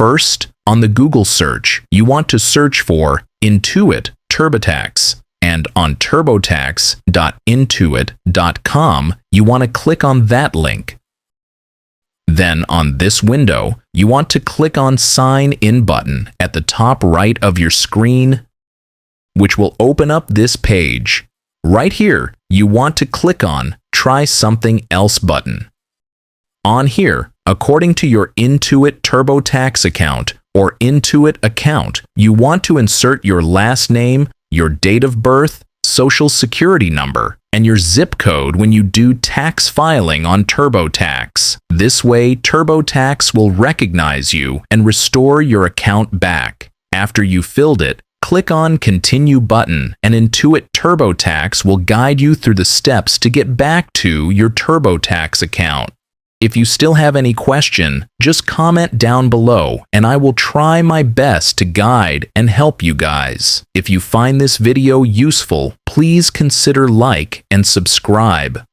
First, on the Google search, you want to search for Intuit TurboTax. And on turbotax.intuit.com, you want to click on that link. Then on this window, you want to click on Sign In button at the top right of your screen, which will open up this page. Right here, you want to click on Try Something Else button. On here, according to your Intuit TurboTax account or Intuit account, you want to insert your last name, your date of birth, social security number, and your zip code when you do tax filing on TurboTax. This way, TurboTax will recognize you and restore your account back. After you filled it, click on Continue button, and Intuit TurboTax will guide you through the steps to get back to your TurboTax account. If you still have any question, just comment down below and I will try my best to guide and help you guys. If you find this video useful, please consider like and subscribe.